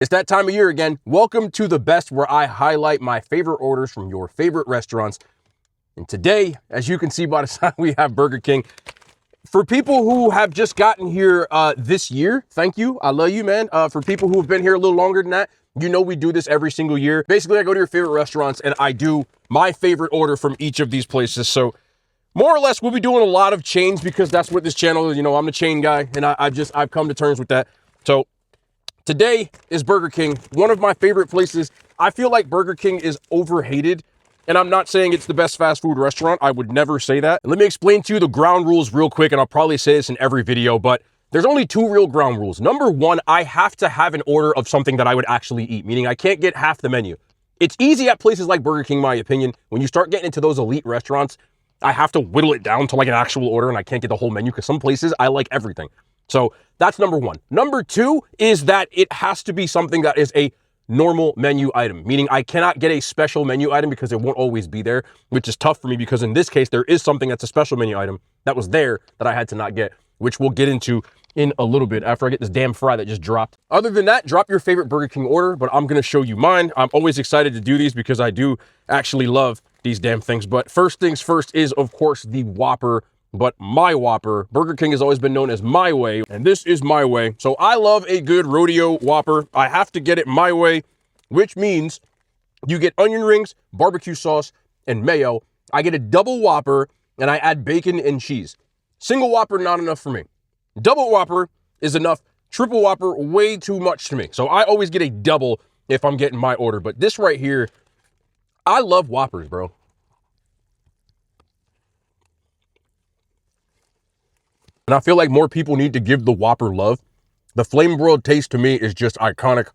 It's that time of year again. Welcome to the best, where I highlight my favorite orders from your favorite restaurants. And today, as you can see by the sign, we have Burger King. For people who have just gotten here this year, thank you. I love you, man. For people who have been here a little longer than that, you know we do this every single year. Basically, I go to your favorite restaurants and I do my favorite order from each of these places. So more or less, we'll be doing a lot of chains because that's what this channel is. You know, I'm the chain guy, and I've come to terms with that. So today is Burger King, one of my favorite places. I feel like Burger King is overhated, and I'm not saying it's the best fast food restaurant. I would never say that. Let me explain to you the ground rules real quick, and I'll probably say this in every video, but there's only two real ground rules. Number one, I have to have an order of something that I would actually eat, meaning I can't get half the menu. It's easy at places like Burger King, in my opinion. When you start getting into those elite restaurants, I have to whittle it down to like an actual order, and I can't get the whole menu because some places I like everything. So that's number one. Number two is that it has to be something that is a normal menu item, meaning I cannot get a special menu item because it won't always be there, which is tough for me because in this case, there is something that's a special menu item that was there that I had to not get, which we'll get into in a little bit after I get this damn fry that just dropped. Other than that, drop your favorite Burger King order, but I'm going to show you mine. I'm always excited to do these because I do actually love these damn things. But first things first is, of course, the Whopper, but my Whopper. Burger King has always been known as my way, and this is my way. So I love a good rodeo Whopper. I have to get it my way, which means you get onion rings, barbecue sauce, and mayo. I get a double Whopper, and I add bacon and cheese. Single Whopper, not enough for me. Double Whopper is enough. Triple Whopper, way too much to me. So I always get a double if I'm getting my order. But this right here, I love Whoppers, bro. And I feel like more people need to give the Whopper love. The flame broiled taste to me is just iconic.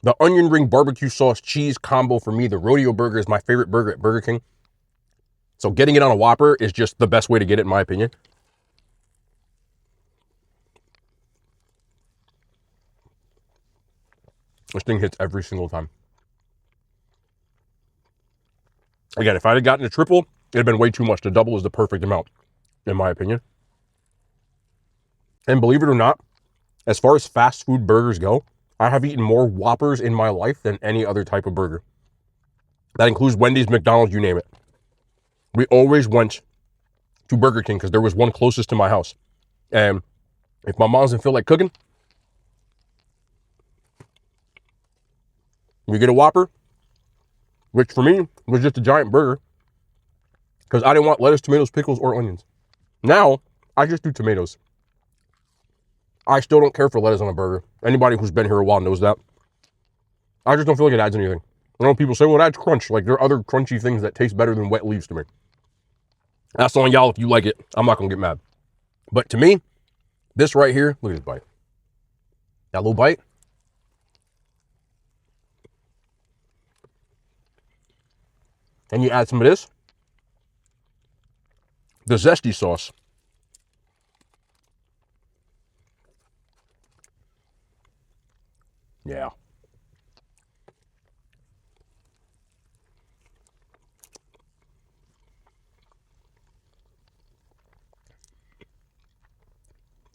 The onion ring barbecue sauce cheese combo for me, the rodeo burger is my favorite burger at Burger King. So getting it on a Whopper is just the best way to get it, in my opinion. This thing hits every single time. Again, if I had gotten a triple, it'd have been way too much. The double is the perfect amount, in my opinion. And believe it or not, as far as fast food burgers go, I have eaten more Whoppers in my life than any other type of burger. That includes Wendy's, McDonald's, you name it. We always went to Burger King because there was one closest to my house. And if my mom doesn't feel like cooking, we get a Whopper, which for me was just a giant burger because I didn't want lettuce, tomatoes, pickles, or onions. Now, I just do tomatoes. I still don't care for lettuce on a burger. Anybody who's been here a while knows that. I just don't feel like it adds anything. I know people say, well, it adds crunch. Like, there are other crunchy things that taste better than wet leaves to me. That's on y'all if you like it. I'm not going to get mad. But to me, this right here, look at this bite. That little bite. And you add some of this. The zesty sauce. Yeah.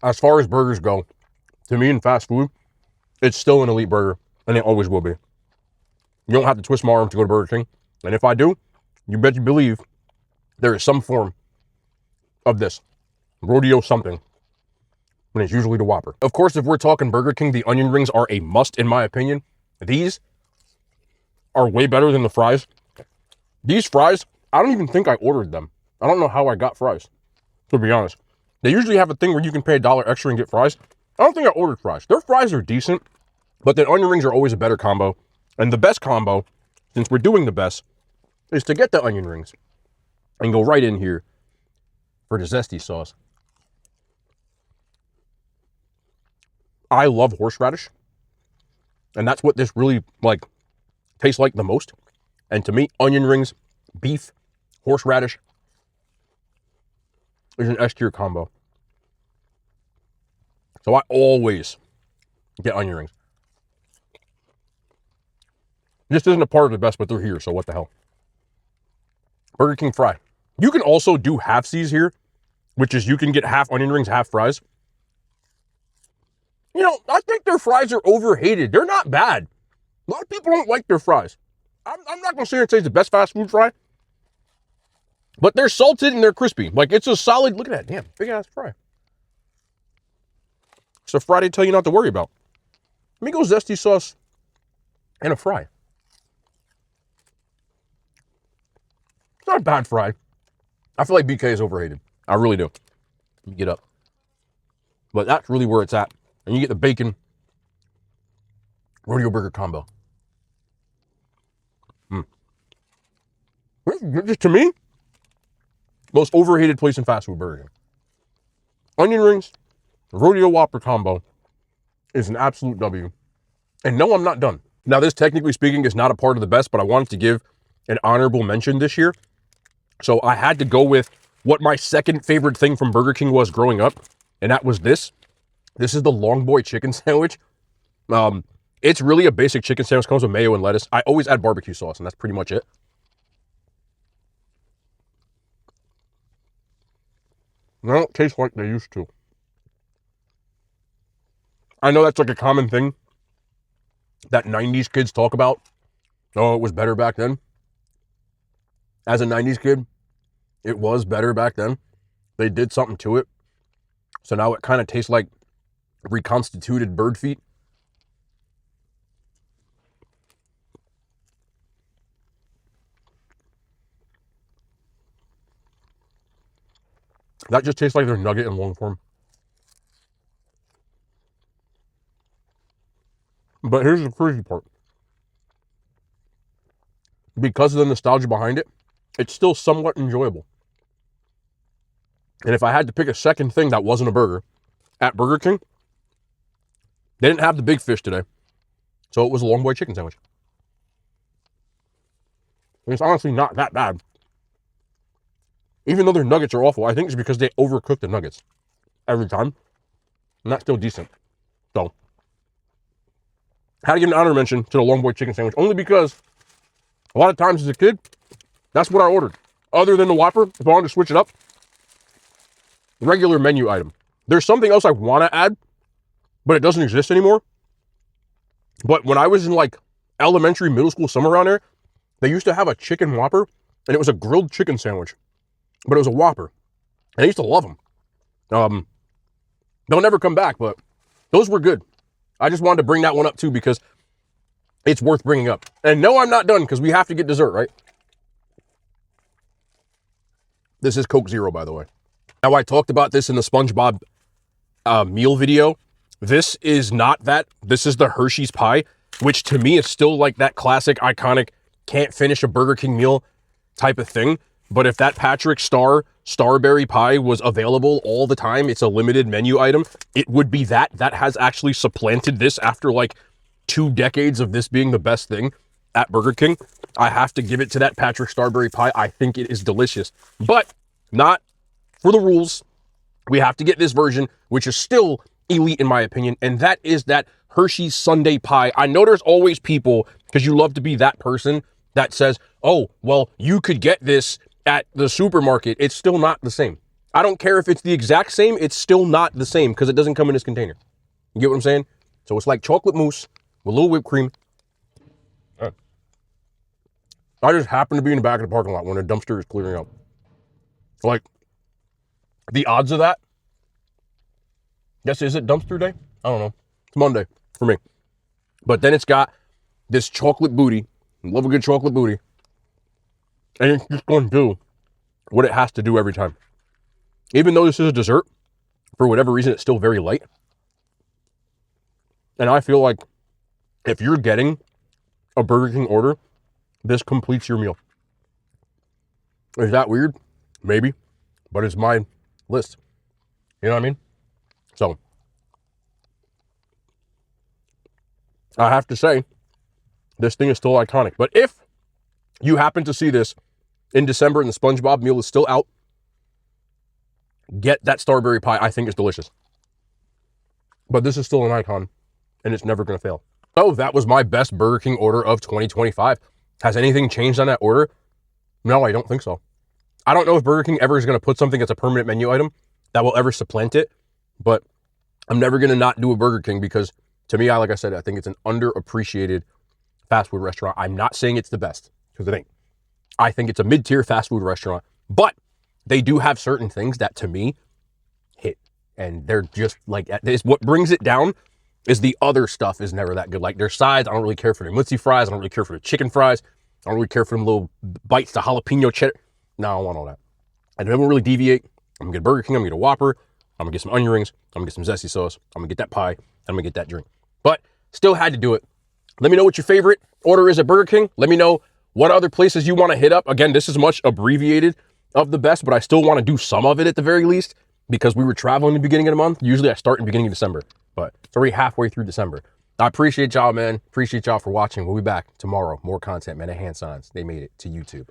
As far as burgers go, to me in fast food, it's still an elite burger, and it always will be. You don't have to twist my arm to go to Burger King. And if I do, you bet you believe there is some form of this. Rodeo something. And it's usually the Whopper. Of course, if we're talking Burger King, the onion rings are a must, in my opinion. These are way better than the fries. These fries, I don't even think I ordered them. I don't know how I got fries, to be honest. They usually have a thing where you can pay $1 extra and get fries. I don't think I ordered fries. Their fries are decent, but the onion rings are always a better combo. And the best combo, since we're doing the best, is to get the onion rings and go right in here for the zesty sauce. I love horseradish, and that's what this really like tastes like the most. And to me, onion rings, beef, horseradish is an S tier combo. So I always get onion rings. This isn't a part of the best, but they're here, so what the hell. Burger King fry. You can also do halfsies here, which is you can get half onion rings, half fries. You know, I think their fries are overhated. They're not bad. A lot of people don't like their fries. I'm not going to sit here and say it's the best fast food fry, but they're salted and they're crispy. Like, it's a solid, look at that, damn, big ass fry. It's a fry they tell you not to worry about. Let me go zesty sauce and a fry. It's not a bad fry. I feel like BK is overhated. I really do. Let me get up. But that's really where it's at. And you get the bacon rodeo burger combo. Just to me, most overhated place in fast food, Burger King. Onion rings, rodeo whopper combo is an absolute W. And no, I'm not done. Now, this technically speaking is not a part of the best, but I wanted to give an honorable mention this year. So I had to go with what my second favorite thing from Burger King was growing up, and that was this. This is the Long Boy chicken sandwich. It's really a basic chicken sandwich. Comes with mayo and lettuce. I always add barbecue sauce, and that's pretty much it. They don't taste like they used to. I know that's like a common thing that 90s kids talk about. Oh, it was better back then. As a 90s kid, it was better back then. They did something to it. So now it kind of tastes like reconstituted bird feet. That just tastes like their nugget in long form. But here's the crazy part. Because of the nostalgia behind it, it's still somewhat enjoyable. And if I had to pick a second thing that wasn't a burger at Burger King, they didn't have the big fish today. So it was a Long Boy chicken sandwich. And it's honestly not that bad. Even though their nuggets are awful, I think it's because they overcook the nuggets every time. And that's still decent. So, had to give an honor mention to the Long Boy chicken sandwich, only because a lot of times as a kid, that's what I ordered. Other than the Whopper, if I wanted to switch it up, regular menu item. There's something else I want to add, but it doesn't exist anymore. But when I was in like elementary, middle school, somewhere around there, they used to have a chicken Whopper, and it was a grilled chicken sandwich. But it was a Whopper. And I used to love them. They'll never come back, but those were good. I just wanted to bring that one up too because it's worth bringing up. And no, I'm not done because we have to get dessert, right? This is Coke Zero, by the way. Now, I talked about this in the SpongeBob meal video. This is not that. This is the Hershey's pie, which to me is still like that classic, iconic, can't finish a Burger King meal type of thing. But if that Patrick Starberry pie was available all the time, it's a limited menu item, it would be that. That has actually supplanted this after like 2 decades of this being the best thing at Burger King. I have to give it to that Patrick Starberry pie. I think it is delicious, but not for the rules. We have to get this version, which is still elite in my opinion, and that is that Hershey's Sundae pie. I know there's always people, because you love to be that person that says, oh, well, you could get this at the supermarket. It's still not the same. I don't care if it's the exact same, it's still not the same because it doesn't come in this container. You get what I'm saying? So it's like chocolate mousse with a little whipped cream. I just happen to be in the back of the parking lot when a dumpster is clearing out. Like, the odds of that? Yes, is it dumpster day? I don't know. It's Monday for me. But then it's got this chocolate booty. Love a good chocolate booty. And it's just going to do what it has to do every time. Even though this is a dessert, for whatever reason, it's still very light. And I feel like if you're getting a Burger King order, this completes your meal. Is that weird? Maybe. But it's my list. You know what I mean? So, I have to say, this thing is still iconic. But if you happen to see this in December and the SpongeBob meal is still out, get that Starberry pie. I think it's delicious. But this is still an icon, and it's never going to fail. So that was my best Burger King order of 2025. Has anything changed on that order? No, I don't think so. I don't know if Burger King ever is going to put something that's a permanent menu item that will ever supplant it, but I'm never going to not do a Burger King because to me, like I said, I think it's an underappreciated fast food restaurant. I'm not saying it's the best because it ain't. I think it's a mid-tier fast food restaurant, but they do have certain things that to me hit. And they're just like, what brings it down is the other stuff is never that good. Like their sides, I don't really care for their Mitzi fries. I don't really care for the chicken fries. I don't really care for them little bites, the jalapeno cheddar. No, I don't want all that. I don't really deviate. I'm gonna get Burger King. I'm gonna get a Whopper. I'm gonna get some onion rings. I'm gonna get some zesty sauce. I'm gonna get that pie. I'm gonna get that drink. But still had to do it. Let me know what your favorite order is at Burger King. Let me know what other places you want to hit up. Again, this is much abbreviated of the best, but I still want to do some of it at the very least because we were traveling in the beginning of the month. Usually I start in the beginning of December, but it's already halfway through December. I appreciate y'all, man. Appreciate y'all for watching. We'll be back tomorrow. More content, man. And hand signs. They made it to YouTube.